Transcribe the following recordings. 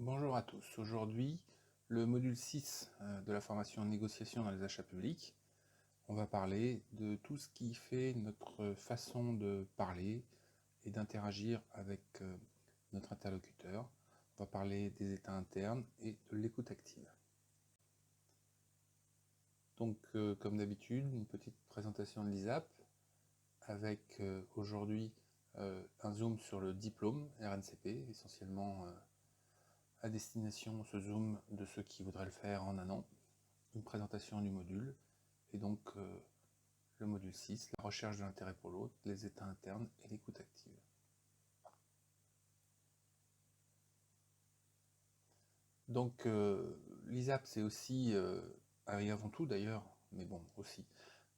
Bonjour à tous. Aujourd'hui, le module 6 de la formation négociation dans les achats publics. On va parler de tout ce qui fait notre façon de parler et d'interagir avec notre interlocuteur. On va parler des états internes et de l'écoute active. Donc, comme d'habitude, une petite présentation de l'ISAP avec aujourd'hui un zoom sur le diplôme RNCP, essentiellement à destination, ce zoom, de ceux qui voudraient le faire en un an, une présentation du module, et donc le module 6, la recherche de l'intérêt pour l'autre, les états internes et l'écoute active. Donc l'ISAP, c'est aussi, et avant tout d'ailleurs, mais bon, aussi,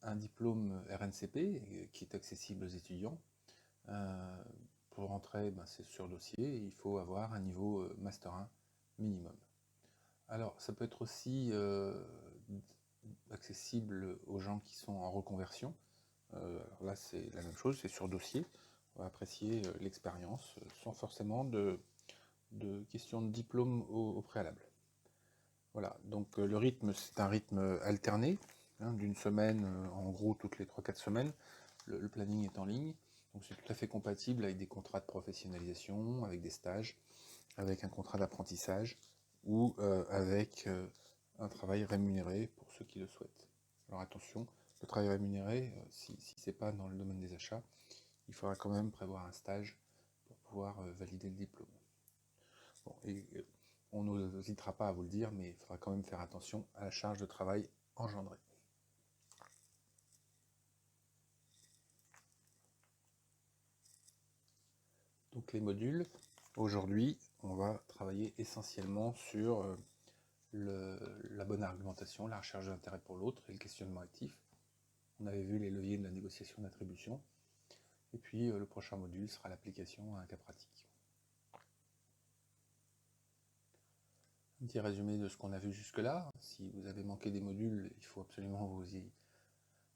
un diplôme RNCP qui est accessible aux étudiants. Pour rentrer, c'est sur dossier, il faut avoir un niveau Master 1 minimum. Alors, ça peut être aussi accessible aux gens qui sont en reconversion. Alors là, c'est la même chose, c'est sur dossier. On va apprécier l'expérience sans forcément de questions de diplôme au préalable. Voilà, donc le rythme, c'est un rythme alterné, d'une semaine, en gros toutes les 3-4 semaines. Le planning est en ligne, donc c'est tout à fait compatible avec des contrats de professionnalisation, avec des stages, avec un contrat d'apprentissage ou avec un travail rémunéré pour ceux qui le souhaitent. Alors attention, le travail rémunéré, si ce n'est pas dans le domaine des achats, il faudra quand même prévoir un stage pour pouvoir valider le diplôme. Bon, et on n'hésitera pas à vous le dire, mais il faudra quand même faire attention à la charge de travail engendrée. Donc les modules, aujourd'hui, on va travailler essentiellement sur la bonne argumentation, la recherche d'intérêt pour l'autre et le questionnement actif. On avait vu les leviers de la négociation d'attribution. Et puis le prochain module sera l'application à un cas pratique. Un petit résumé de ce qu'on a vu jusque-là. Si vous avez manqué des modules, il faut absolument vous y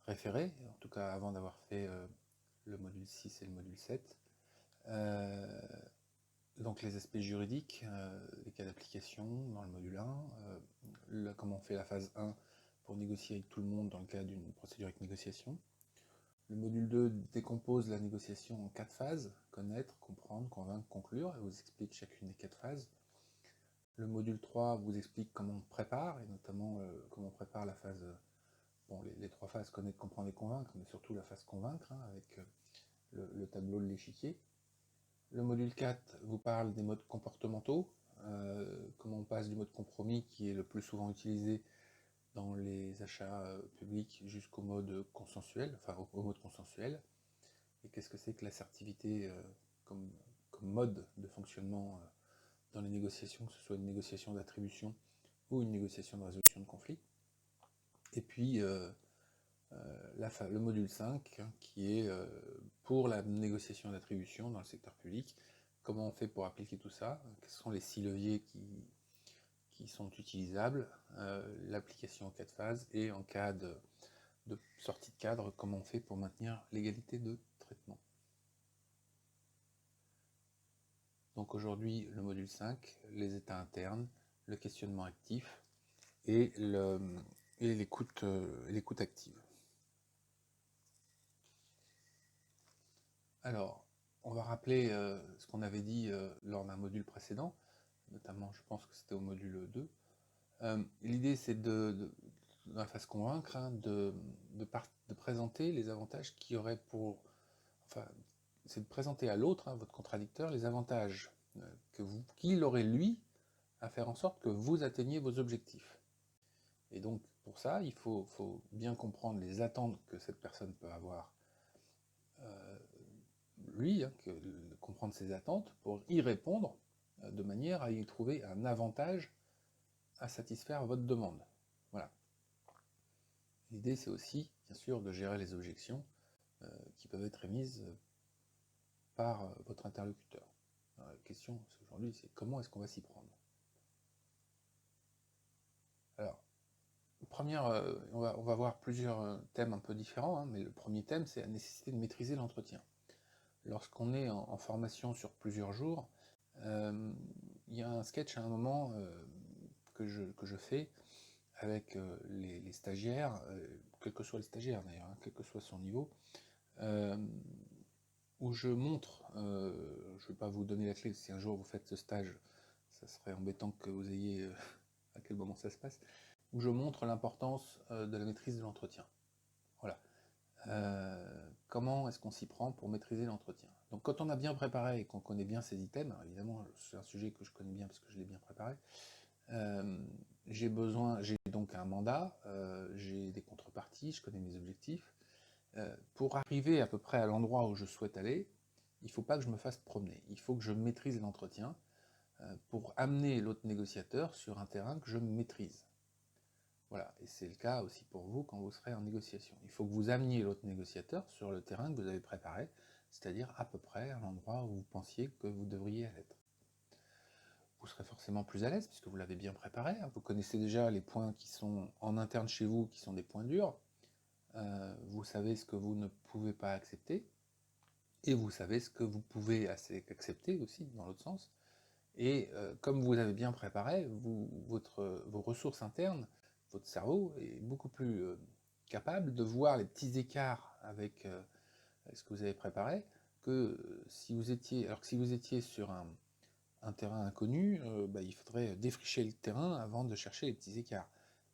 référer, en tout cas avant d'avoir fait le module 6 et le module 7. Donc les aspects juridiques, les cas d'application dans le module 1, comment on fait la phase 1 pour négocier avec tout le monde dans le cadre d'une procédure avec négociation. Le module 2 décompose la négociation en 4 phases, connaître, comprendre, convaincre, conclure, et vous explique chacune des 4 phases. Le module 3 vous explique comment on prépare, et notamment comment on prépare la phase, les 3 phases, connaître, comprendre et convaincre, mais surtout la phase convaincre, avec le tableau de l'échiquier. Le module 4 vous parle des modes comportementaux, comment on passe du mode compromis, qui est le plus souvent utilisé dans les achats publics, jusqu'au mode consensuel, enfin au mode consensuel. Et qu'est-ce que c'est que l'assertivité comme mode de fonctionnement dans les négociations, que ce soit une négociation d'attribution ou une négociation de résolution de conflit. Et puis le module 5, qui est pour la négociation d'attribution dans le secteur public. Comment on fait pour appliquer tout ça? Quels sont les 6 leviers qui sont utilisables? L'application en cas de phase, et en cas de sortie de cadre, comment on fait pour maintenir l'égalité de traitement? Donc aujourd'hui, le module 5, les états internes, le questionnement actif et l'écoute active. Alors, on va rappeler ce qu'on avait dit lors d'un module précédent, notamment je pense que c'était au module 2. L'idée, c'est dans la phase convaincre, de présenter les avantages qu'il y aurait c'est de présenter à l'autre, votre contradicteur, les avantages qu'il aurait lui à faire en sorte que vous atteigniez vos objectifs. Et donc pour ça, il faut bien comprendre les attentes que cette personne peut avoir lui, comprendre ses attentes pour y répondre de manière à y trouver un avantage à satisfaire votre demande. Voilà. L'idée, c'est aussi, bien sûr, de gérer les objections qui peuvent être émises par votre interlocuteur. Alors, la question aujourd'hui, c'est comment est-ce qu'on va s'y prendre? Alors, on va voir plusieurs thèmes un peu différents, mais le premier thème, c'est la nécessité de maîtriser l'entretien. Lorsqu'on est en formation sur plusieurs jours, il y a un sketch à un moment que je fais avec les stagiaires, quel que soit le stagiaire d'ailleurs, hein, quel que soit son niveau, où je montre, je ne vais pas vous donner la clé, si un jour vous faites ce stage, ça serait embêtant que vous ayez à quel moment ça se passe, où je montre l'importance de la maîtrise de l'entretien. Voilà. Comment est-ce qu'on s'y prend pour maîtriser l'entretien? Donc quand on a bien préparé et qu'on connaît bien ces items, évidemment c'est un sujet que je connais bien parce que je l'ai bien préparé, j'ai donc un mandat, j'ai des contreparties, je connais mes objectifs. Pour arriver à peu près à l'endroit où je souhaite aller, il ne faut pas que je me fasse promener, il faut que je maîtrise l'entretien pour amener l'autre négociateur sur un terrain que je maîtrise. Voilà, et c'est le cas aussi pour vous quand vous serez en négociation. Il faut que vous ameniez l'autre négociateur sur le terrain que vous avez préparé, c'est-à-dire à peu près à l'endroit où vous pensiez que vous devriez être. Vous serez forcément plus à l'aise puisque vous l'avez bien préparé. Vous connaissez déjà les points qui sont en interne chez vous, qui sont des points durs. Vous savez ce que vous ne pouvez pas accepter. Et vous savez ce que vous pouvez accepter aussi, dans l'autre sens. Et comme vous avez bien préparé, vos ressources internes, votre cerveau est beaucoup plus capable de voir les petits écarts avec ce que vous avez préparé que si vous étiez, alors que si vous étiez sur un terrain inconnu, il faudrait défricher le terrain avant de chercher les petits écarts.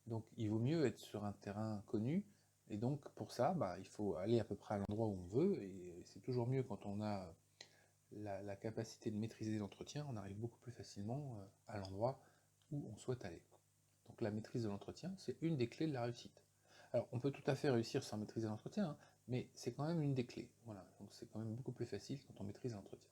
Donc il vaut mieux être sur un terrain connu, et donc pour ça, il faut aller à peu près à l'endroit où on veut, et c'est toujours mieux quand on a la capacité de maîtriser l'entretien, on arrive beaucoup plus facilement à l'endroit où on souhaite aller. Donc la maîtrise de l'entretien, c'est une des clés de la réussite. Alors on peut tout à fait réussir sans maîtriser l'entretien, hein, mais c'est quand même une des clés. Voilà, donc c'est quand même beaucoup plus facile quand on maîtrise l'entretien.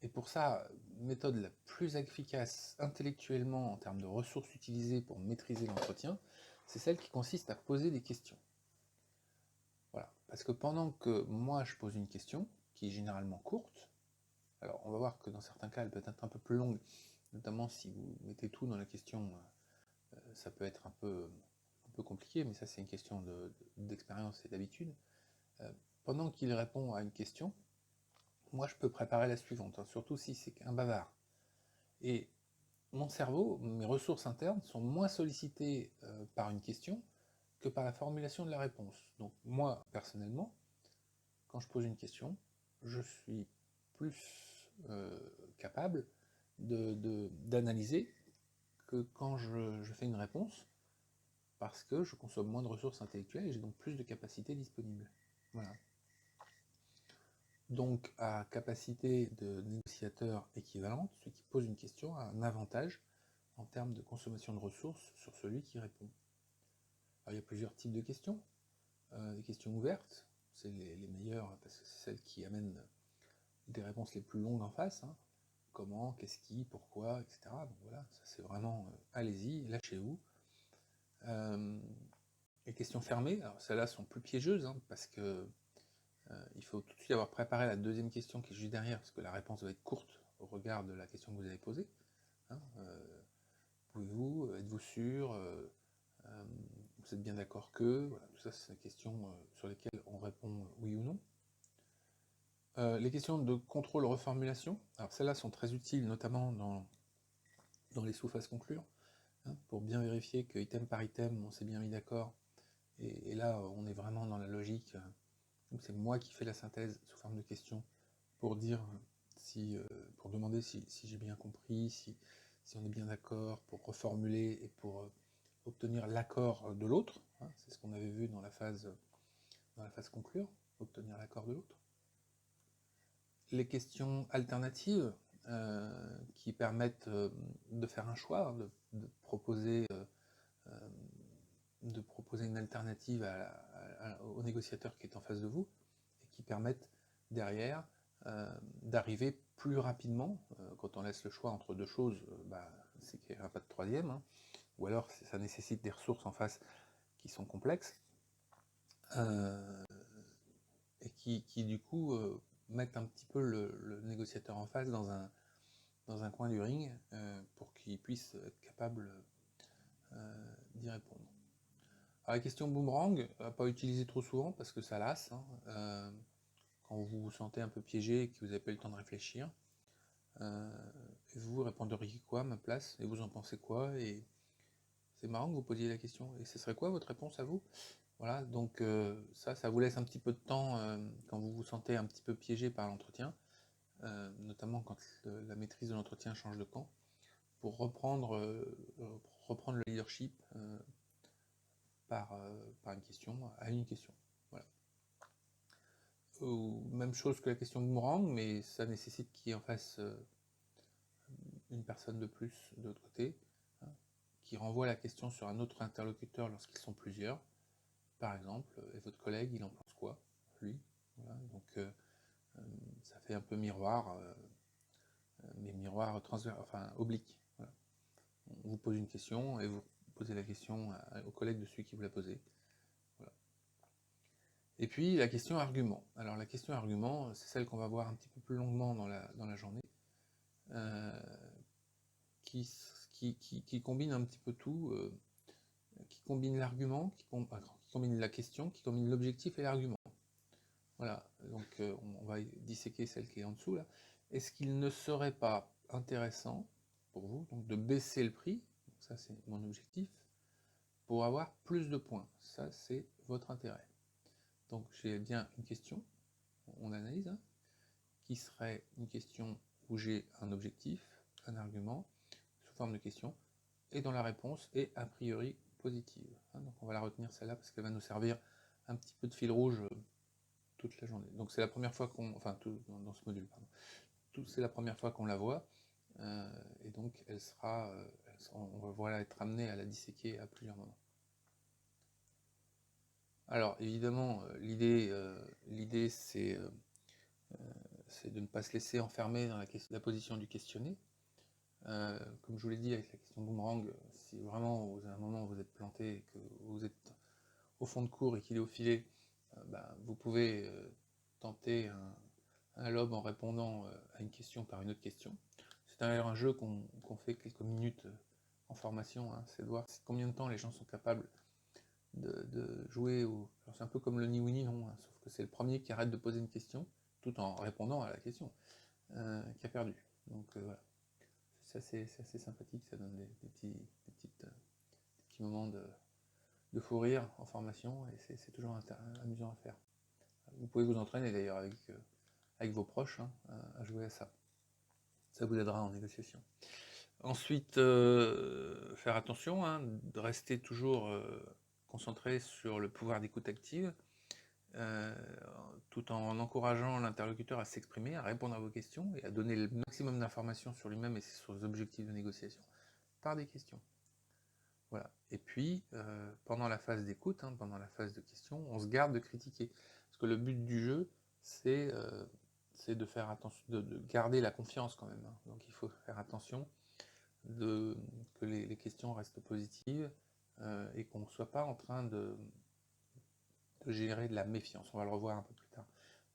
Et pour ça, méthode la plus efficace intellectuellement en termes de ressources utilisées pour maîtriser l'entretien, c'est celle qui consiste à poser des questions. Voilà, parce que pendant que moi je pose une question, qui est généralement courte, alors on va voir que dans certains cas elle peut être un peu plus longue, notamment si vous mettez tout dans la question, ça peut être un peu compliqué, mais ça c'est une question d'expérience et d'habitude. Pendant qu'il répond à une question, moi je peux préparer la suivante, hein, surtout si c'est un bavard. Et mon cerveau, mes ressources internes sont moins sollicitées par une question que par la formulation de la réponse. Donc moi, personnellement, quand je pose une question, je suis plus capable d'analyser que quand je fais une réponse, parce que je consomme moins de ressources intellectuelles et j'ai donc plus de capacités disponibles. Voilà. Donc, à capacité de négociateur équivalente, celui qui pose une question a un avantage en termes de consommation de ressources sur celui qui répond. Alors, il y a plusieurs types de questions. Les questions ouvertes, c'est les meilleures parce que c'est celles qui amènent des réponses les plus longues en face. Hein. Comment, qu'est-ce qui, pourquoi, etc. Donc voilà, ça c'est vraiment allez-y, lâchez-vous. Les questions fermées, alors celles-là sont plus piégeuses hein, parce que il faut tout de suite avoir préparé la deuxième question qui est juste derrière parce que la réponse va être courte au regard de la question que vous avez posée. Hein, pouvez-vous, êtes-vous sûr, vous êtes bien d'accord que, voilà, tout ça c'est des questions sur lesquelles on répond oui ou non. Les questions de contrôle reformulation, alors celles-là sont très utiles notamment dans les sous-phases conclure, hein, pour bien vérifier que item par item on s'est bien mis d'accord, et là on est vraiment dans la logique, donc c'est moi qui fais la synthèse sous forme de questions pour dire si, pour demander si j'ai bien compris, si on est bien d'accord, pour reformuler et pour obtenir l'accord de l'autre, hein, c'est ce qu'on avait vu dans la phase conclure, obtenir l'accord de l'autre. Les questions alternatives qui permettent de faire un choix, hein, de proposer une alternative au négociateur qui est en face de vous, et qui permettent derrière d'arriver plus rapidement. Quand on laisse le choix entre deux choses, c'est qu'il n'y aura pas de troisième, hein, ou alors ça nécessite des ressources en face qui sont complexes, et qui du coup mettent un petit peu le négociateur en face dans un coin du ring pour qu'il puisse être capable d'y répondre. Alors, la question boomerang, à pas utiliser trop souvent parce que ça lasse, hein, quand vous vous sentez un peu piégé et que vous n'avez pas eu le temps de réfléchir. Et vous répondriez quoi à ma place? Et vous en pensez quoi? Et c'est marrant que vous posiez la question. Et ce serait quoi votre réponse à vous? Voilà, donc ça vous laisse un petit peu de temps quand vous vous sentez un petit peu piégé par l'entretien, notamment quand la maîtrise de l'entretien change de camp, pour reprendre le leadership par une question, à une question. Voilà. Même chose que la question de Mourang, mais ça nécessite qu'il y ait en face une personne de plus de l'autre côté, hein, qui renvoie la question sur un autre interlocuteur lorsqu'ils sont plusieurs, par exemple, et votre collègue, il en pense quoi, lui? Voilà, donc ça fait un peu miroir, mais miroir enfin oblique. Voilà. On vous pose une question et vous posez la question au collègue de celui qui vous l'a posée. Voilà. Et puis la question argument. Alors la question argument, c'est celle qu'on va voir un petit peu plus longuement dans la journée, qui combine un petit peu tout, qui combine l'argument, qui combine la question, qui combine l'objectif et l'argument. Voilà, donc on va disséquer celle qui est en dessous là. Est-ce qu'il ne serait pas intéressant pour vous donc, de baisser le prix, ça c'est mon objectif, pour avoir plus de points? Ça c'est votre intérêt. Donc j'ai bien une question, on analyse, hein, qui serait une question où j'ai un objectif, un argument, sous forme de question, et dans la réponse est a priori positive. Hein, donc on va la retenir celle-là parce qu'elle va nous servir un petit peu de fil rouge toute la journée. Donc c'est la première fois qu'on, enfin dans ce module, pardon. C'est la première fois qu'on la voit, et donc elle sera, on va voilà être amené à la disséquer à plusieurs moments. Alors évidemment, l'idée c'est de ne pas se laisser enfermer dans la position du questionné. Comme je vous l'ai dit avec la question boomerang, si vraiment à un moment vous êtes planté et que vous êtes au fond de cours et qu'il est au filet, vous pouvez tenter un lob en répondant à une question par une autre question. C'est d'ailleurs un jeu qu'on fait quelques minutes en formation, hein, c'est de voir combien de temps les gens sont capables de jouer. C'est un peu comme le ni oui ni non, hein, sauf que c'est le premier qui arrête de poser une question tout en répondant à la question qui a perdu. Donc voilà, c'est assez sympathique, ça donne des petits moments de fou rire en formation et c'est toujours amusant à faire. Vous pouvez vous entraîner d'ailleurs avec vos proches hein, à jouer à ça. Ça vous aidera en négociation. Ensuite, faire attention, hein, de rester toujours concentré sur le pouvoir d'écoute active, tout en encourageant l'interlocuteur à s'exprimer, à répondre à vos questions et à donner le maximum d'informations sur lui-même et sur ses objectifs de négociation par des questions. Voilà. Et puis, pendant la phase d'écoute, hein, pendant la phase de questions, on se garde de critiquer. Parce que le but du jeu, c'est de faire attention, de garder la confiance quand même. Hein. Donc il faut faire attention que les questions restent positives et qu'on ne soit pas en train de générer de la méfiance. On va le revoir un peu plus tard.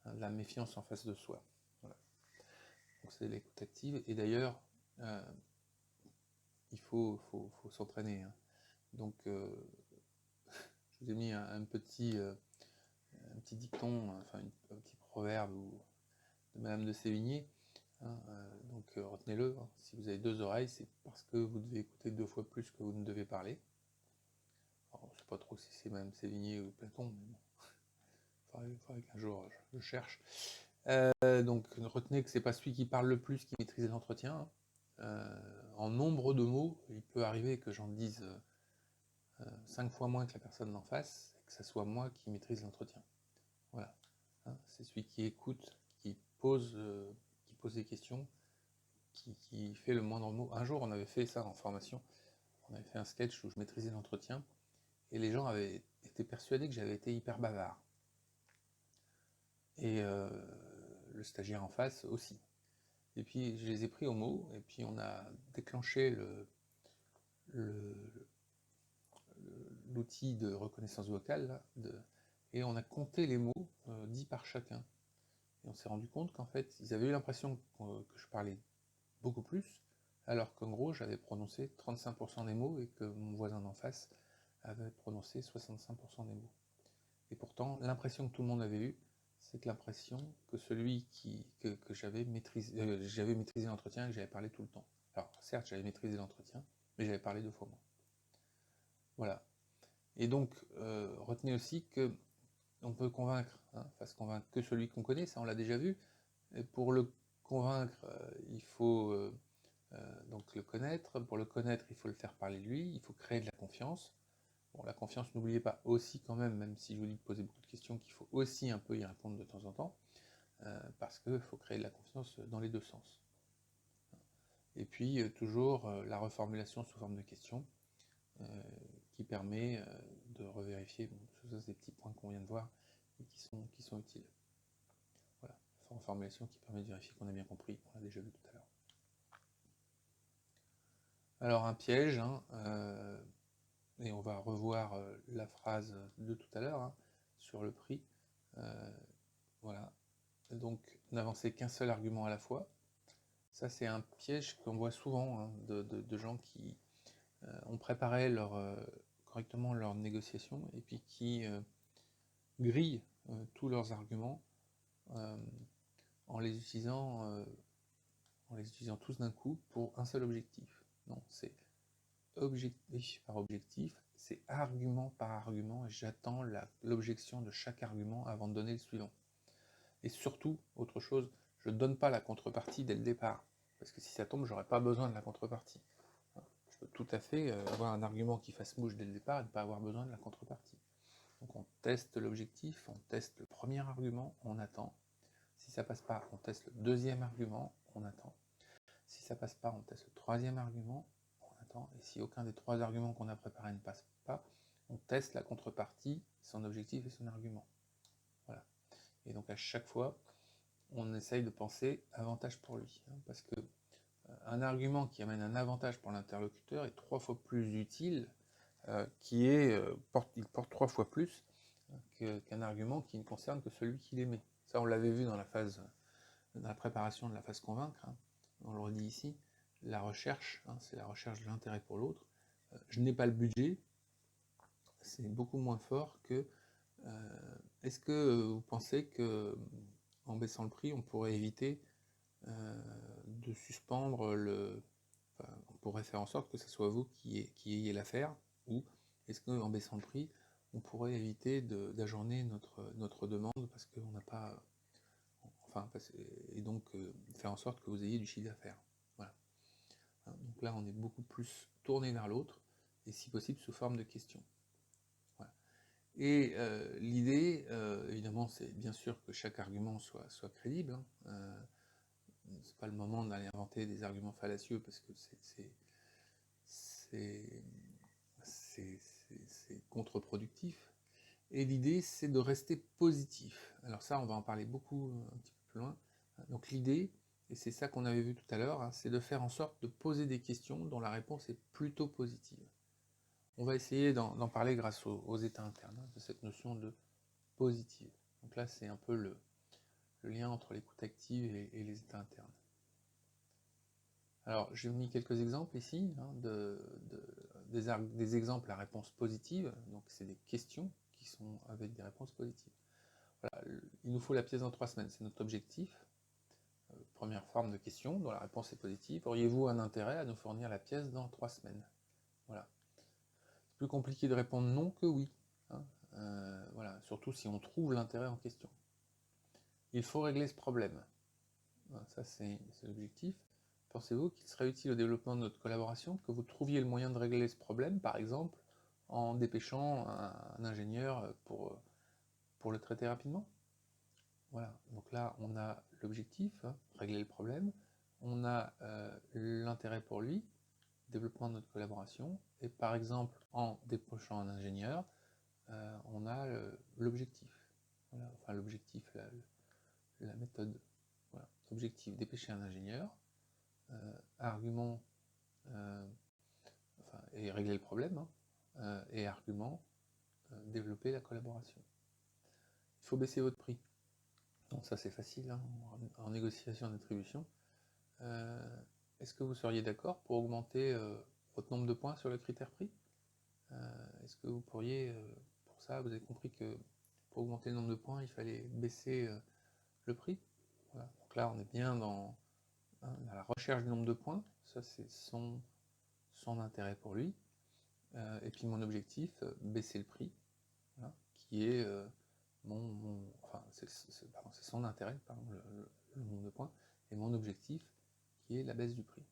Hein, de la méfiance en face de soi. Voilà. Donc c'est l'écoute active. Et d'ailleurs, il faut s'entraîner. Hein. Donc, je vous ai mis un petit dicton, enfin un petit proverbe de Madame de Sévigné. Hein, donc retenez-le, hein. Si vous avez deux oreilles, c'est parce que vous devez écouter 2 fois plus que vous ne devez parler. Alors, je ne sais pas trop si c'est Madame Sévigné ou Platon, mais bon, il faudrait qu'un jour je cherche. Donc retenez que c'est pas celui qui parle le plus qui maîtrise l'entretien. En nombre de mots, il peut arriver que j'en dise 5 fois moins que la personne d'en face, et que ce soit moi qui maîtrise l'entretien. Voilà. Hein, c'est celui qui écoute, qui pose des questions, qui fait le moindre mot. Un jour, on avait fait ça en formation. On avait fait un sketch où je maîtrisais l'entretien, et les gens avaient été persuadés que j'avais été hyper bavard. Et le stagiaire en face aussi. Et puis, je les ai pris au mot, et puis on a déclenché l'outil de reconnaissance vocale, là, et on a compté les mots dits par chacun. Et on s'est rendu compte qu'en fait, ils avaient eu l'impression que je parlais beaucoup plus, alors qu'en gros, j'avais prononcé 35% des mots et que mon voisin d'en face avait prononcé 65% des mots. Et pourtant, l'impression que tout le monde avait eue, c'est que l'impression que que j'avais maîtrisé l'entretien et que j'avais parlé tout le temps. Alors certes, j'avais maîtrisé l'entretien, mais j'avais parlé 2 fois moins. Voilà. Et donc, retenez aussi que on peut convaincre, fasse convaincre que celui qu'on connaît, ça on l'a déjà vu. Et pour le convaincre, il faut donc le connaître. Pour le connaître, il faut le faire parler de lui, il faut créer de la confiance. Bon, la confiance, n'oubliez pas aussi quand même si je vous dis de poser beaucoup de questions, qu'il faut aussi un peu y répondre de temps en temps, parce qu'il faut créer de la confiance dans les 2 sens. Et puis, toujours la reformulation sous forme de questions, qui permet de revérifier, bon, ça c'est des petits points qu'on vient de voir, et qui sont utiles. Voilà, reformulation qui permet de vérifier qu'on a bien compris, on l'a déjà vu tout à l'heure. Alors un piège, et on va revoir la phrase de tout à l'heure sur le prix. Voilà. Donc n'avancer qu'un seul argument à la fois. Ça c'est un piège qu'on voit souvent de gens qui ont préparé correctement leur négociation et puis qui grillent tous leurs arguments en les utilisant tous d'un coup pour un seul objectif. Non, c'est objectif par objectif, c'est argument par argument, et j'attends l'objection de chaque argument avant de donner le suivant. Et surtout, autre chose, je ne donne pas la contrepartie dès le départ, parce que si ça tombe, j'aurais pas besoin de la contrepartie. Je peux tout à fait avoir un argument qui fasse mouche dès le départ et ne pas avoir besoin de la contrepartie. Donc on teste l'objectif, on teste le premier argument, on attend. Si ça passe pas, on teste le deuxième argument, on attend. Si ça passe pas, on teste le troisième argument, on attend. Et si aucun des 3 arguments qu'on a préparés ne passe pas, on teste la contrepartie, son objectif et son argument. Voilà. Et donc à chaque fois, on essaye de penser avantage pour lui. Parce que un argument qui amène un avantage pour l'interlocuteur est 3 fois plus utile, il porte 3 fois plus qu'un argument qui ne concerne que celui qui l'émet. Ça, on l'avait vu dans la préparation de la phase convaincre. On le redit ici, la recherche, c'est la recherche de l'intérêt pour l'autre. Je n'ai pas le budget, c'est beaucoup moins fort que est-ce que vous pensez que en baissant le prix, on pourrait éviter de suspendre on pourrait faire en sorte que ce soit vous qui ayez l'affaire, ou est-ce qu'en baissant le prix, on pourrait éviter d'ajourner notre demande parce qu'on n'a pas... et donc faire en sorte que vous ayez du chiffre d'affaires. Voilà. Donc là, on est beaucoup plus tourné vers l'autre, et si possible sous forme de questions. Voilà. Et l'idée, évidemment, c'est bien sûr que chaque argument soit crédible. C'est pas le moment d'aller inventer des arguments fallacieux parce que c'est contre-productif. Et l'idée, c'est de rester positif. Alors ça, on va en parler beaucoup un petit peu plus loin. Donc l'idée, et c'est ça qu'on avait vu tout à l'heure, c'est de faire en sorte de poser des questions dont la réponse est plutôt positive. On va essayer d'en parler grâce aux états internes, de cette notion de positive. Donc là, c'est un peu le lien entre l'écoute active et les états internes. Alors, j'ai mis quelques exemples ici, des exemples à réponse positive. Donc, c'est des questions qui sont avec des réponses positives. Voilà, il nous faut la pièce dans 3 semaines, c'est notre objectif. Première forme de question, dont la réponse est positive. Auriez-vous un intérêt à nous fournir la pièce dans 3 semaines? Voilà. C'est plus compliqué de répondre non que oui. Voilà, surtout si on trouve l'intérêt en question. Il faut régler ce problème. Voilà, ça, c'est l'objectif. Pensez-vous qu'il serait utile au développement de notre collaboration que vous trouviez le moyen de régler ce problème, par exemple, en dépêchant un ingénieur pour le traiter rapidement? Voilà, donc là, on a l'objectif, régler le problème, on a l'intérêt pour lui, développement de notre collaboration, et par exemple, en dépêchant un ingénieur, on a l'objectif. Voilà, enfin l'objectif, la méthode. Voilà. Objectif, dépêcher un ingénieur. Argument, et régler le problème, et argument, développer la collaboration. Il faut baisser votre prix. Donc ça c'est facile, en négociation d'attribution. Est-ce que vous seriez d'accord pour augmenter votre nombre de points sur le critère prix? Est-ce que vous pourriez, pour ça, vous avez compris que pour augmenter le nombre de points, il fallait baisser le prix. Voilà. Donc là, on est bien dans la recherche du nombre de points. Ça, c'est son intérêt pour lui. Et puis mon objectif, baisser le prix, voilà, qui est c'est son intérêt, pardon, le nombre de points, et mon objectif, qui est la baisse du prix.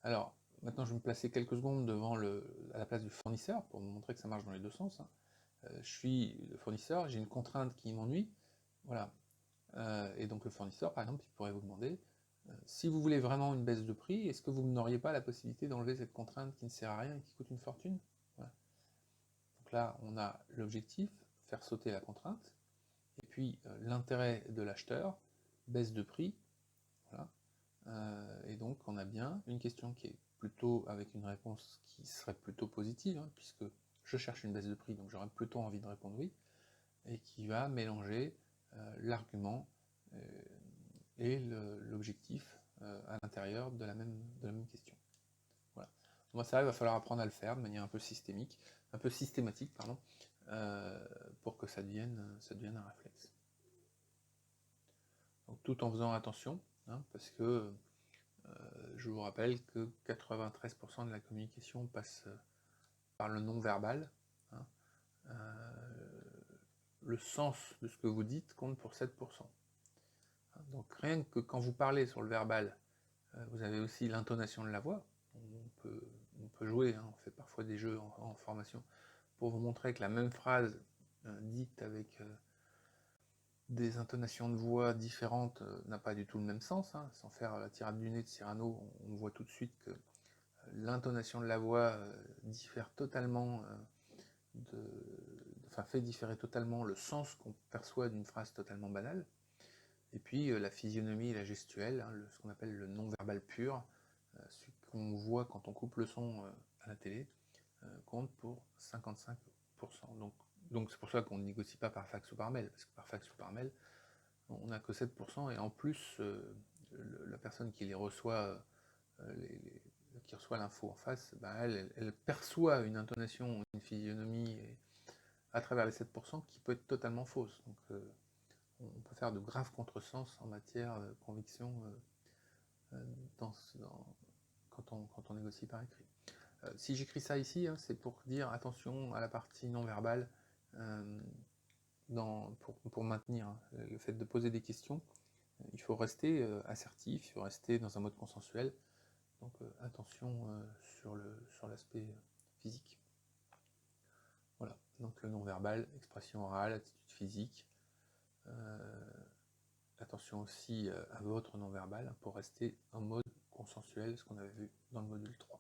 Alors, maintenant, je vais me placer quelques secondes à la place du fournisseur, pour vous montrer que ça marche dans les deux sens. Je suis le fournisseur, j'ai une contrainte qui m'ennuie, voilà. Et donc le fournisseur, par exemple, il pourrait vous demander, si vous voulez vraiment une baisse de prix, est-ce que vous n'auriez pas la possibilité d'enlever cette contrainte qui ne sert à rien et qui coûte une fortune? Voilà. Donc là, on a l'objectif, faire sauter la contrainte, et puis l'intérêt de l'acheteur, baisse de prix, voilà. Et donc on a bien une question qui est plutôt avec une réponse qui serait plutôt positive, hein, puisque je cherche une baisse de prix, donc j'aurais plutôt envie de répondre oui, et qui va mélanger l'argument et l'objectif à l'intérieur de la même question. Voilà. Moi, ça, il va falloir apprendre à le faire de manière un peu systématique, pardon, pour que ça devienne un réflexe. Donc, tout en faisant attention, hein, parce que je vous rappelle que 93% de la communication passe par le non-verbal. Hein. Le sens de ce que vous dites compte pour 7%. Donc rien que quand vous parlez sur le verbal, vous avez aussi l'intonation de la voix. On peut jouer, hein, on fait parfois des jeux en formation pour vous montrer que la même phrase dite avec des intonations de voix différentes n'a pas du tout le même sens. Hein. Sans faire la tirade du nez de Cyrano, on voit tout de suite que l'intonation de la voix diffère totalement, fait différer totalement le sens qu'on perçoit d'une phrase totalement banale. Et puis la physionomie et la gestuelle, hein, ce qu'on appelle le non-verbal pur, ce qu'on voit quand on coupe le son à la télé, compte pour 55%. Donc c'est pour ça qu'on ne négocie pas par fax ou par mail, parce que par fax ou par mail, on n'a que 7%, et en plus, la personne qui les reçoit, qui reçoit l'info en face, elle perçoit une intonation, une physionomie à travers les 7% qui peut être totalement fausse. Donc on peut faire de graves contresens en matière de conviction quand on négocie par écrit. Si j'écris ça ici, hein, c'est pour dire attention à la partie non verbale, pour maintenir le fait de poser des questions. Il faut rester assertif, il faut rester dans un mode consensuel. Donc attention sur l'aspect physique. Voilà, donc le non-verbal, expression orale, attitude physique. Attention aussi à votre non-verbal pour rester en mode consensuel, ce qu'on avait vu dans le module 3.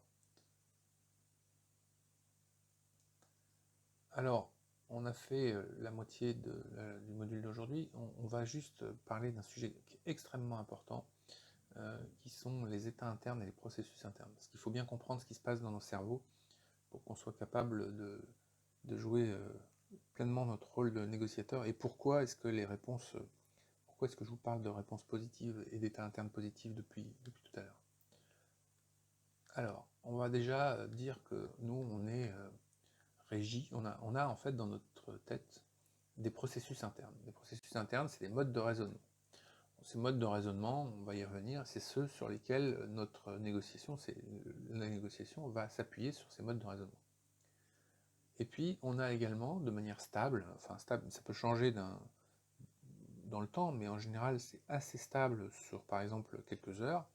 Alors, on a fait la moitié du module d'aujourd'hui. On va juste parler d'un sujet qui est extrêmement important, qui sont les états internes et les processus internes. Parce qu'il faut bien comprendre ce qui se passe dans nos cerveaux pour qu'on soit capable de jouer pleinement notre rôle de négociateur. Et pourquoi est-ce que pourquoi est-ce que je vous parle de réponses positives et d'états internes positifs depuis tout à l'heure? Alors, on va déjà dire que nous, on est régi, on a en fait dans notre tête des processus internes. Les processus internes, c'est des modes de raisonnement. Ces modes de raisonnement, on va y revenir, c'est ceux sur lesquels la négociation va s'appuyer sur ces modes de raisonnement. Et puis, on a également, de manière stable, ça peut changer dans le temps, mais en général, c'est assez stable sur, par exemple, quelques heures,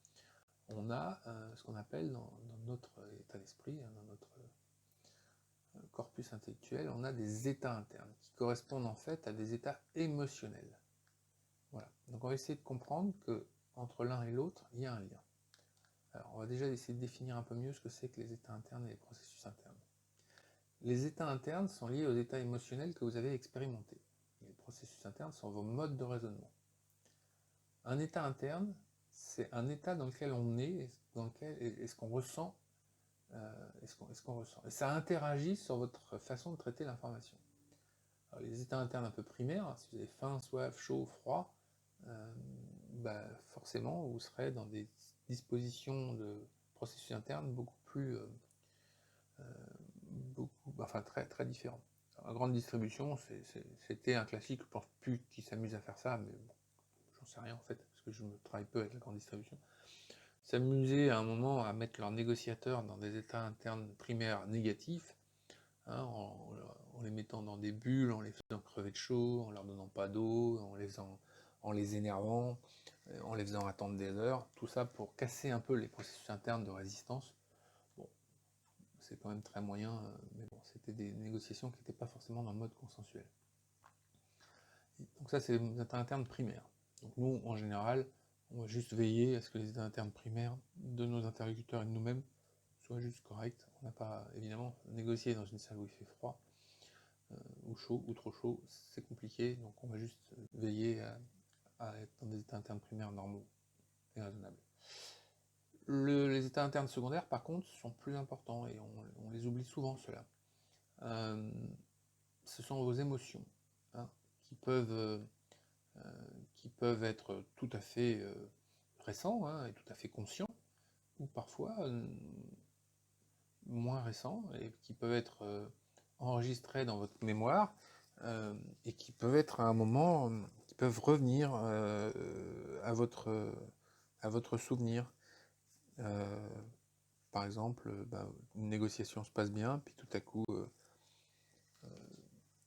on a ce qu'on appelle dans notre état d'esprit, dans notre corpus intellectuel, on a des états internes qui correspondent en fait à des états émotionnels. Voilà. Donc on va essayer de comprendre que entre l'un et l'autre, il y a un lien. Alors on va déjà essayer de définir un peu mieux ce que c'est que les états internes et les processus internes. Les états internes sont liés aux états émotionnels que vous avez expérimentés. Les processus internes sont vos modes de raisonnement. Un état interne, c'est un état dans lequel on est, et ce qu'on ressent, et ça interagit sur votre façon de traiter l'information. Les états internes un peu primaires, si vous avez faim, soif, chaud, froid, forcément vous serez dans des dispositions de processus internes beaucoup plus très, très différents. la grande distribution, c'était un classique, je pense plus qu'ils s'amusent à faire ça, mais bon, j'en sais rien en fait, parce que je me travaille peu avec la grande distribution. S'amuser à un moment à mettre leurs négociateurs dans des états internes primaires négatifs, hein, en les mettant dans des bulles, en les faisant crever de chaud, en leur donnant pas d'eau, en les énervant, en les faisant attendre des heures, tout ça pour casser un peu les processus internes de résistance. Bon, c'est quand même très moyen, mais bon, c'était des négociations qui n'étaient pas forcément dans le mode consensuel. Donc ça, c'est les états internes primaires. Donc nous, en général, on va juste veiller à ce que les états internes primaires de nos interlocuteurs et de nous-mêmes soient juste corrects. On n'a pas, évidemment, négocié dans une salle où il fait froid, ou chaud, ou trop chaud, c'est compliqué, donc on va juste veiller à être dans des états internes primaires normaux et raisonnables. Les états internes secondaires, par contre, sont plus importants, et on les oublie souvent, ceux-là. Ce sont vos émotions, hein, qui peuvent être tout à fait récents, hein, et tout à fait conscients, ou parfois moins récents, et qui peuvent être enregistrés dans votre mémoire, et qui peuvent être à un moment, qui peuvent revenir à votre souvenir. Par exemple, une négociation se passe bien, puis tout à coup,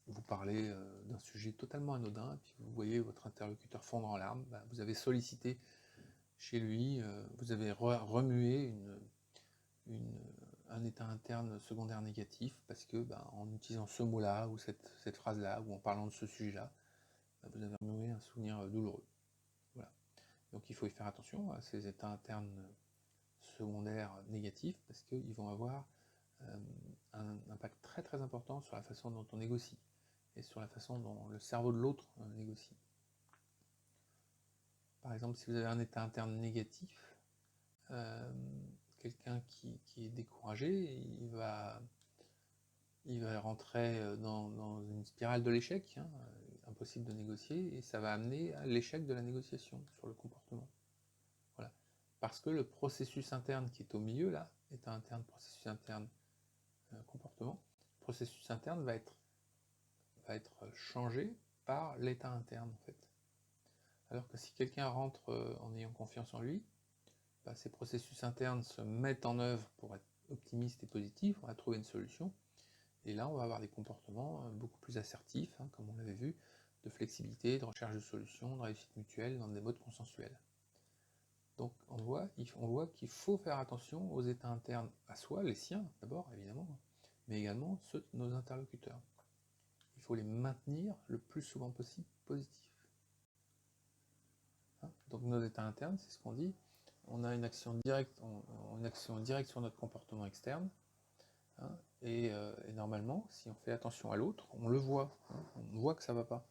vous parlez d'un sujet totalement anodin, puis vous voyez votre interlocuteur fondre en larmes, vous avez sollicité chez lui, vous avez remué un état interne secondaire négatif, parce que en utilisant ce mot-là, ou cette phrase-là, ou en parlant de ce sujet-là, vous avez remué un souvenir douloureux. Voilà. Donc il faut y faire attention à ces états internes secondaires négatifs, parce qu'ils vont avoir un impact très très important sur la façon dont on négocie, et sur la façon dont le cerveau de l'autre négocie. Par exemple, si vous avez un état interne négatif, quelqu'un qui est découragé, il va rentrer dans une spirale de l'échec, hein, impossible de négocier, et ça va amener à l'échec de la négociation sur le comportement. Voilà. Parce que le processus interne qui est au milieu, là, état interne, processus interne, comportement, le processus interne va être changé par l'état interne, en fait. Alors que si quelqu'un rentre en ayant confiance en lui, ces processus internes se mettent en œuvre pour être optimistes et positifs, on va trouver une solution, et là on va avoir des comportements beaucoup plus assertifs, hein, comme on l'avait vu, de flexibilité, de recherche de solutions, de réussite mutuelle dans des modes consensuels. Donc on voit qu'il faut faire attention aux états internes à soi, les siens d'abord évidemment, mais également ceux de nos interlocuteurs. Il faut les maintenir le plus souvent possible positifs. Donc nos états internes, c'est ce qu'on dit, on a une action directe sur notre comportement externe, hein, et normalement, si on fait attention à l'autre, on le voit, hein, on voit que ça va pas,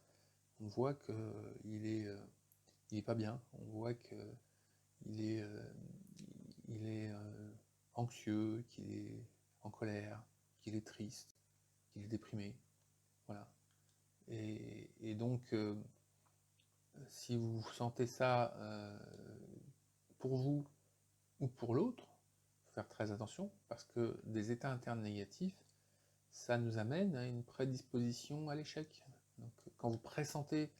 on voit qu'il est pas bien, on voit qu'il est, anxieux, qu'il est en colère, qu'il est triste, qu'il est déprimé, voilà. Et donc, si vous sentez ça pour vous ou pour l'autre, il faut faire très attention, parce que des états internes négatifs, ça nous amène à une prédisposition à l'échec. Donc quand vous pressentez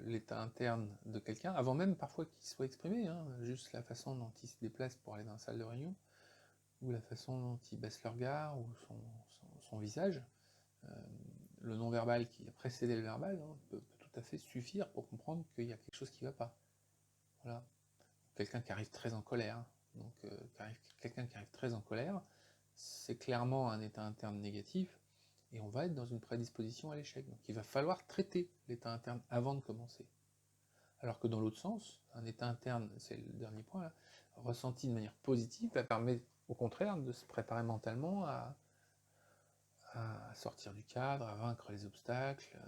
l'état interne de quelqu'un, avant même parfois qu'il soit exprimé, hein, juste la façon dont il se déplace pour aller dans la salle de réunion, ou la façon dont il baisse le regard, ou son visage, le non-verbal qui a précédé le verbal, hein, peut tout à fait suffire pour comprendre qu'il y a quelque chose qui ne va pas. Voilà. Quelqu'un qui arrive très en colère, donc quelqu'un qui arrive très en colère, c'est clairement un état interne négatif, et on va être dans une prédisposition à l'échec. Donc il va falloir traiter l'état interne avant de commencer. Alors que dans l'autre sens, un état interne, c'est le dernier point là, ressenti de manière positive, va permettre au contraire de se préparer mentalement à sortir du cadre, à vaincre les obstacles.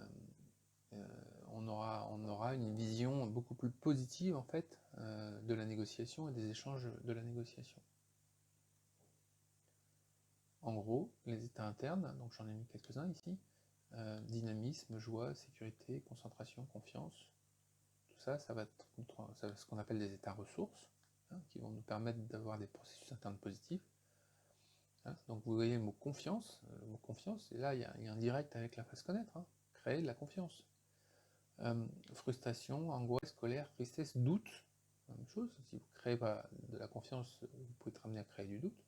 On aura une vision beaucoup plus positive en fait de la négociation et des échanges de la négociation. En gros, les états internes, donc j'en ai mis quelques-uns ici, dynamisme, joie, sécurité, concentration, confiance, tout ça, ça va être ce qu'on appelle des états ressources, hein, qui vont nous permettre d'avoir des processus internes positifs. Hein. Donc vous voyez le mot confiance, et là il y a un direct avec la phase connaître, hein, créer de la confiance. Frustration, angoisse, colère, tristesse, doute, même chose. Si vous ne créez pas de la confiance, vous pouvez être amené à créer du doute.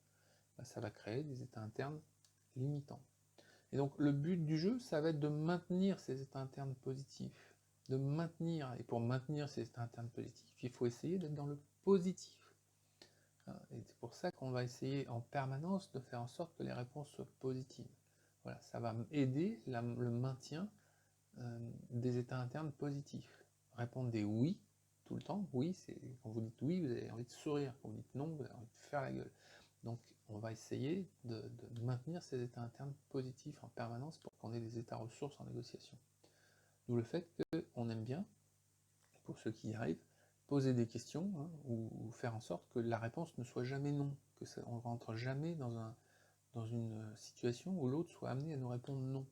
Ben, ça va créer des états internes limitants. Et donc le but du jeu, ça va être de maintenir ces états internes positifs. De maintenir, et pour maintenir ces états internes positifs, il faut essayer d'être dans le positif. Et c'est pour ça qu'on va essayer en permanence de faire en sorte que les réponses soient positives. Voilà, ça va aider le maintien des états internes positifs. Répondre des oui tout le temps. Oui, c'est quand vous dites oui, vous avez envie de sourire. Quand vous dites non, vous avez envie de faire la gueule. Donc on va essayer de maintenir ces états internes positifs en permanence pour qu'on ait des états ressources en négociation. D'où le fait qu'on aime bien, pour ceux qui y arrivent, poser des questions, hein, ou faire en sorte que la réponse ne soit jamais non, que on ne rentre jamais dans une situation où l'autre soit amené à nous répondre non.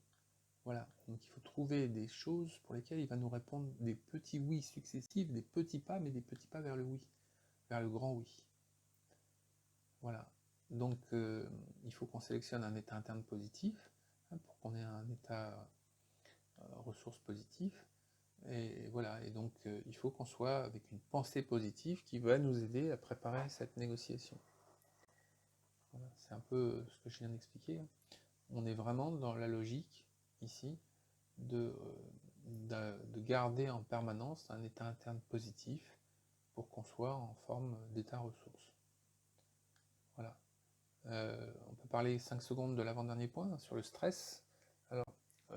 Voilà, donc il faut trouver des choses pour lesquelles il va nous répondre des petits oui successifs, des petits pas, mais des petits pas vers le oui, vers le grand oui. Voilà, donc il faut qu'on sélectionne un état interne positif, hein, pour qu'on ait un état ressource positif, et voilà, et donc il faut qu'on soit avec une pensée positive qui va nous aider à préparer cette négociation. Voilà, c'est un peu ce que je viens d'expliquer. On est vraiment dans la logique ici de garder en permanence un état interne positif pour qu'on soit en forme d'état ressource. Voilà. On peut parler 5 secondes de l'avant-dernier point, sur le stress. Alors,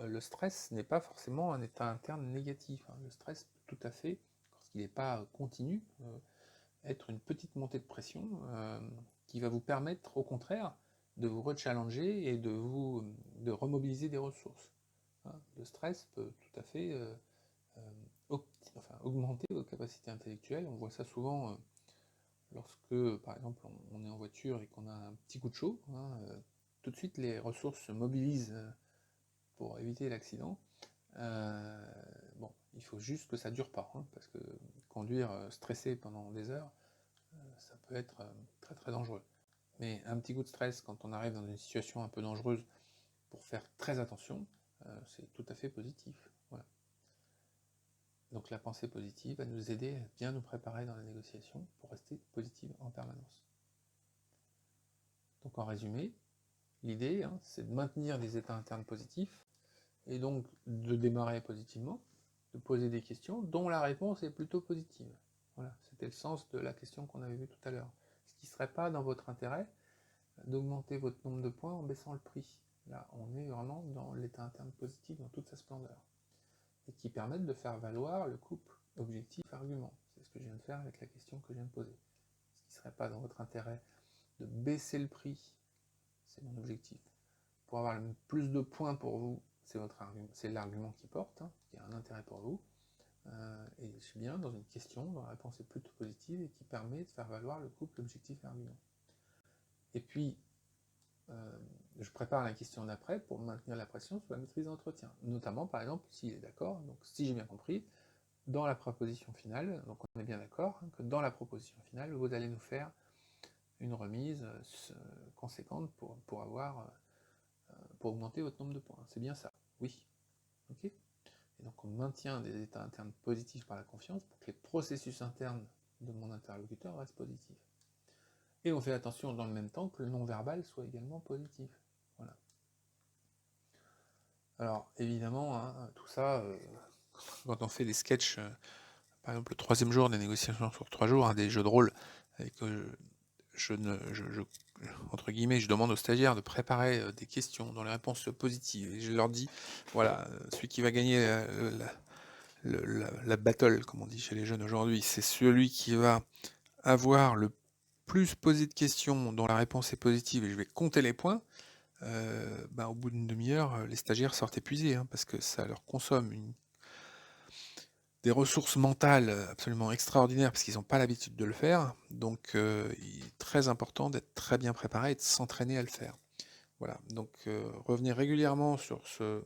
le stress n'est pas forcément un état interne négatif. Hein. Le stress peut tout à fait, lorsqu'il n'est pas continu, être une petite montée de pression qui va vous permettre, au contraire, de vous rechallenger et de remobiliser des ressources. Hein. Le stress peut tout à fait augmenter vos capacités intellectuelles. On voit ça souvent lorsque, par exemple, on est en voiture et qu'on a un petit coup de chaud. Hein, tout de suite, les ressources se mobilisent pour éviter l'accident. Bon, il faut juste que ça dure pas, hein, parce que conduire stressé pendant des heures, ça peut être très très dangereux. Mais un petit coup de stress, quand on arrive dans une situation un peu dangereuse, pour faire très attention, c'est tout à fait positif. Voilà. Donc la pensée positive va nous aider à bien nous préparer dans la négociation pour rester positive en permanence. Donc en résumé, l'idée, hein, c'est de maintenir des états internes positifs et donc de démarrer positivement, de poser des questions dont la réponse est plutôt positive. Voilà, c'était le sens de la question qu'on avait vue tout à l'heure. Ce qui ne serait pas dans votre intérêt d'augmenter votre nombre de points en baissant le prix. Là, on est vraiment dans l'état interne positif dans toute sa splendeur. Et qui permettent de faire valoir le couple objectif-argument. C'est ce que je viens de faire avec la question que je viens de poser. Ce qui ne serait pas dans votre intérêt de baisser le prix, c'est mon objectif. Pour avoir le plus de points pour vous, c'est l'argument qui porte, hein, qui a un intérêt pour vous. Et je suis bien dans une question dont la réponse est plutôt positive et qui permet de faire valoir le couple objectif-argument. Et puis, je prépare la question d'après pour maintenir la pression sur la maîtrise d'entretien. Notamment, par exemple, s'il est d'accord, donc si j'ai bien compris, dans la proposition finale, donc on est bien d'accord, hein, que dans la proposition finale, vous allez nous faire une remise conséquente pour augmenter votre nombre de points. C'est bien ça, oui. Ok. Et donc on maintient des états internes positifs par la confiance pour que les processus internes de mon interlocuteur restent positifs. Et on fait attention dans le même temps que le non-verbal soit également positif. Voilà. Alors évidemment, hein, tout ça, quand on fait des sketchs, par exemple le 3e jour des négociations sur 3 jours, hein, des jeux de rôle, et que entre guillemets, je demande aux stagiaires de préparer des questions dont les réponses soient positives. Et je leur dis, voilà, celui qui va gagner la battle, comme on dit chez les jeunes aujourd'hui, c'est celui qui va avoir le plus posé de questions dont la réponse est positive, et je vais compter les points. Au bout d'une demi-heure, les stagiaires sortent épuisés, hein, parce que ça leur consomme des ressources mentales absolument extraordinaires, parce qu'ils n'ont pas l'habitude de le faire. Donc il est très important d'être très bien préparé et de s'entraîner à le faire. Voilà, donc revenez régulièrement sur ce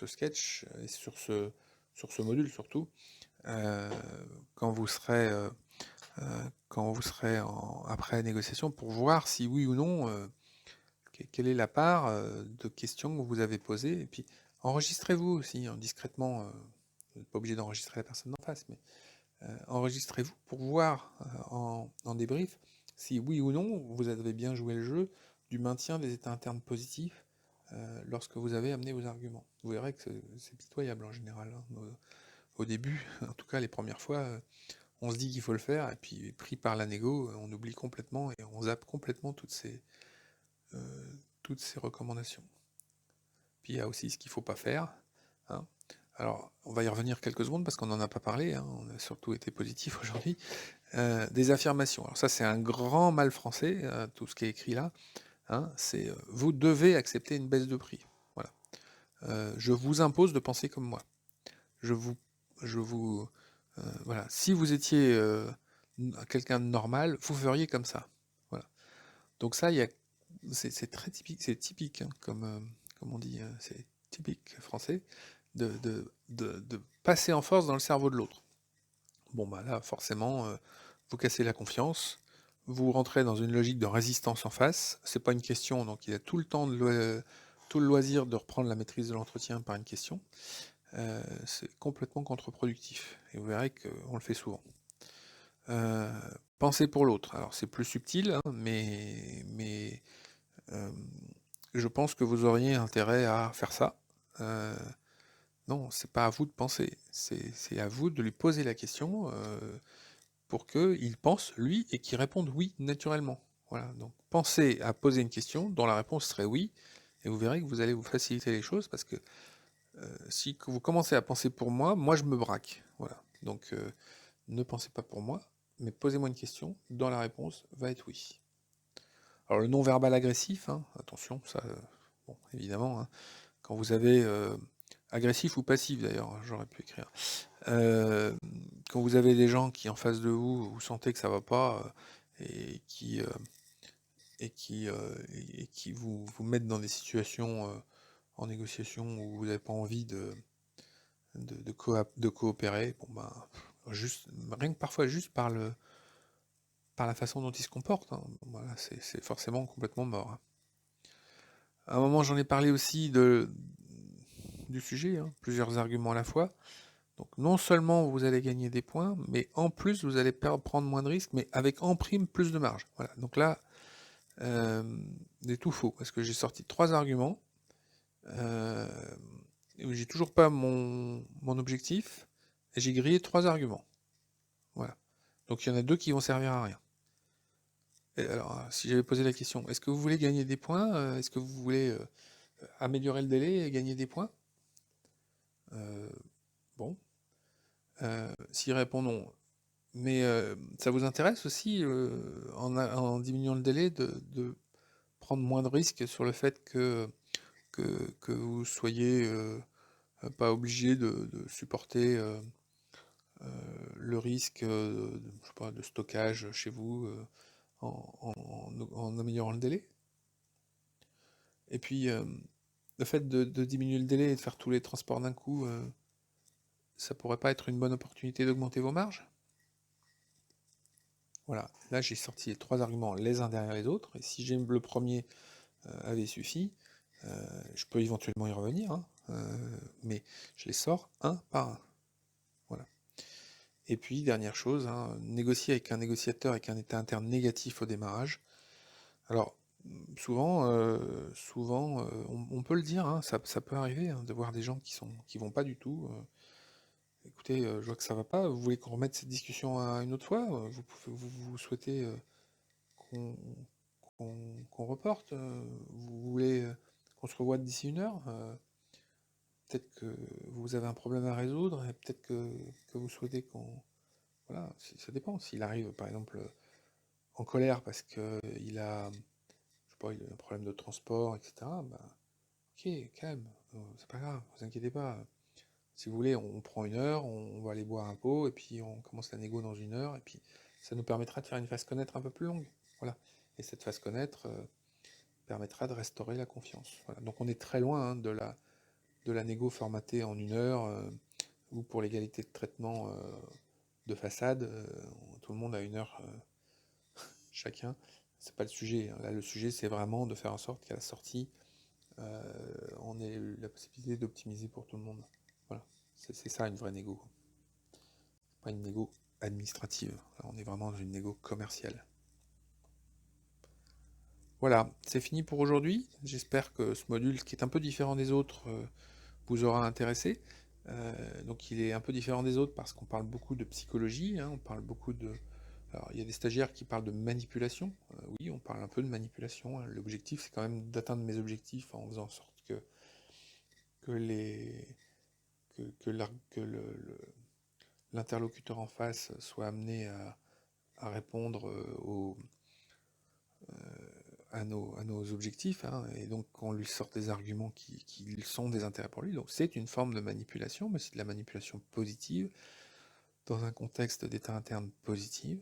sketch et sur ce module surtout, quand vous serez quand vous serez après négociation pour voir si oui ou non, quelle est la part de questions que vous avez posées. Et puis enregistrez-vous aussi hein, discrètement. Vous n'êtes pas obligé d'enregistrer la personne d'en face, mais enregistrez-vous pour voir en débrief si oui ou non vous avez bien joué le jeu du maintien des états internes positifs lorsque vous avez amené vos arguments. Vous verrez que c'est pitoyable en général. Hein. Au début, en tout cas les premières fois, on se dit qu'il faut le faire, et puis pris par la négo, on oublie complètement et on zappe complètement toutes ces recommandations. Puis il y a aussi ce qu'il ne faut pas faire. Hein. Alors, on va y revenir quelques secondes parce qu'on n'en a pas parlé, hein, on a surtout été positif aujourd'hui. Des affirmations. Alors ça, c'est un grand mal français, tout ce qui est écrit là. Hein, c'est vous devez accepter une baisse de prix. Voilà. Je vous impose de penser comme moi. Je vous, voilà. Si vous étiez quelqu'un de normal, vous feriez comme ça. Voilà. Donc ça, c'est très typique, c'est typique, hein, comme on dit, c'est typique français, de passer en force dans le cerveau de l'autre. Bon bah là, forcément, vous cassez la confiance, vous rentrez dans une logique de résistance en face. C'est pas une question, donc il a tout le temps tout le loisir de reprendre la maîtrise de l'entretien par une question. C'est complètement contre-productif. Et vous verrez qu'on le fait souvent. Penser pour l'autre. Alors c'est plus subtil, hein, mais je pense que vous auriez intérêt à faire ça. Non, c'est pas à vous de penser, c'est à vous de lui poser la question pour qu'il pense, lui, et qu'il réponde oui naturellement. Voilà, donc pensez à poser une question dont la réponse serait oui, et vous verrez que vous allez vous faciliter les choses, parce que si vous commencez à penser pour moi, moi je me braque. Voilà, donc ne pensez pas pour moi, mais posez-moi une question dont la réponse va être oui. Alors le non-verbal agressif, hein, attention, ça, bon, évidemment, hein, quand vous avez agressif ou passif d'ailleurs, hein, j'aurais pu écrire. Quand vous avez des gens qui en face de vous, vous sentez que ça va pas et qui vous mettent dans des situations en négociation où vous n'avez pas envie de coopérer, bon ben, juste, rien que parfois juste par la façon dont ils se comportent, hein, voilà, c'est forcément complètement mort. Hein. À un moment, j'en ai parlé aussi du sujet, hein, plusieurs arguments à la fois. Donc non seulement vous allez gagner des points, mais en plus vous allez prendre moins de risques, mais avec en prime plus de marge. Voilà. Donc là, c'est tout faux, parce que j'ai sorti 3 arguments, euh, j'ai toujours pas mon objectif, et j'ai grillé 3 arguments. Voilà. Donc il y en a 2 qui vont servir à rien. Et alors, si j'avais posé la question, est-ce que vous voulez gagner des points? Est-ce que vous voulez améliorer le délai et gagner des points? Bon. S'il répond non, mais ça vous intéresse aussi, en diminuant le délai, de prendre moins de risques sur le fait que vous soyez pas obligé de supporter le risque je sais pas, de stockage chez vous en améliorant le délai? Et puis, le fait de diminuer le délai et de faire tous les transports d'un coup, ça pourrait pas être une bonne opportunité d'augmenter vos marges? Voilà, là j'ai sorti les 3 arguments les uns derrière les autres, et si j'ai le premier avait suffi, je peux éventuellement y revenir, hein, mais je les sors un par un. Voilà. Et puis, dernière chose, hein, négocier avec un négociateur avec un état interne négatif au démarrage. Alors, souvent on peut le dire, hein, ça peut arriver hein, de voir des gens qui vont pas du tout. Écoutez, je vois que ça va pas, vous voulez qu'on remette cette discussion à une autre fois? Vous souhaitez qu'on qu'on reporte? Vous voulez qu'on se revoie d'ici 1 heure? Peut-être que vous avez un problème à résoudre et peut-être que vous souhaitez qu'on... Voilà, ça dépend. S'il arrive, par exemple, en colère parce qu'il a, je sais pas, il a un problème de transport, etc., bah, ok, calme, c'est pas grave, vous inquiétez pas. Si vous voulez, on prend 1 heure, on va aller boire un pot, et puis on commence la négo dans 1 heure, et puis ça nous permettra de faire une phase connaître un peu plus longue. Voilà. Et cette phase connaître permettra de restaurer la confiance. Voilà. Donc on est très loin hein, de la négo formatée en 1 heure, ou pour l'égalité de traitement de façade, tout le monde a 1 heure chacun, c'est pas le sujet, hein. Là, le sujet, c'est vraiment de faire en sorte qu'à la sortie, on ait la possibilité d'optimiser pour tout le monde. Voilà, c'est ça une vraie négo. Pas une négo administrative, là, on est vraiment dans une négo commerciale. Voilà, c'est fini pour aujourd'hui. J'espère que ce module, qui est un peu différent des autres, vous aura intéressé. Donc il est un peu différent des autres parce qu'on parle beaucoup de psychologie, hein, on parle beaucoup de... Alors il y a des stagiaires qui parlent de manipulation. Oui, on parle un peu de manipulation, hein. L'objectif, c'est quand même d'atteindre mes objectifs en faisant en sorte que l'interlocuteur en face soit amené à répondre à nos objectifs, hein, et donc qu'on lui sorte des arguments qui sont des intérêts pour lui. Donc c'est une forme de manipulation, mais c'est de la manipulation positive, dans un contexte d'état interne positif.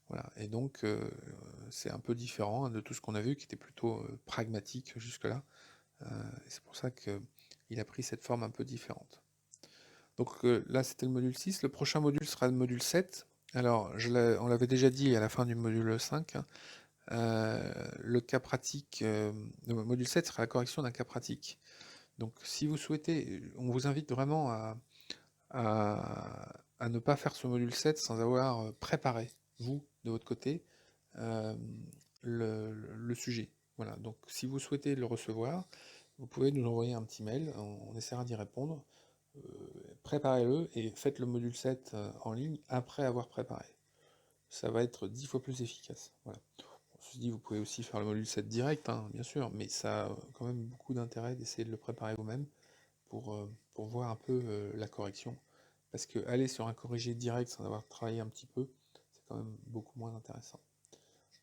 Voilà. Et donc c'est un peu différent, hein, de tout ce qu'on a vu, qui était plutôt pragmatique jusque-là. Et c'est pour ça qu'il a pris cette forme un peu différente. Donc là, c'était le module 6. Le prochain module sera le module 7. Alors, on l'avait déjà dit à la fin du module 5, hein. Le cas pratique, le module 7 sera la correction d'un cas pratique. Donc si vous souhaitez, on vous invite vraiment à ne pas faire ce module 7 sans avoir préparé, vous, de votre côté, le sujet. Voilà, donc si vous souhaitez le recevoir, vous pouvez nous envoyer un petit mail, on essaiera d'y répondre. Préparez-le et faites le module 7 en ligne après avoir préparé. Ça va être 10 fois plus efficace. Voilà. Ceci dit, vous pouvez aussi faire le module 7 direct, hein, bien sûr, mais ça a quand même beaucoup d'intérêt d'essayer de le préparer vous-même pour voir un peu la correction. Parce que aller sur un corrigé direct sans avoir travaillé un petit peu, c'est quand même beaucoup moins intéressant.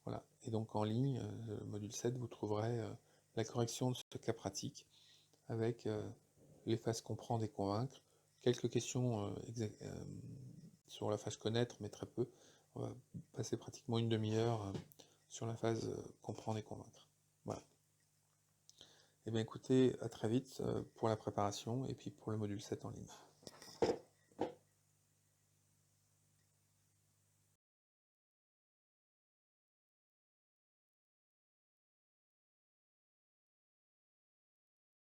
Voilà. Et donc en ligne, le module 7, vous trouverez la correction de ce cas pratique avec les phases comprendre et convaincre, quelques questions sur la phase connaître, mais très peu. On va passer pratiquement une demi-heure sur la phase comprendre et convaincre. Voilà. Et bien écoutez, à très vite pour la préparation et puis pour le module 7 en ligne.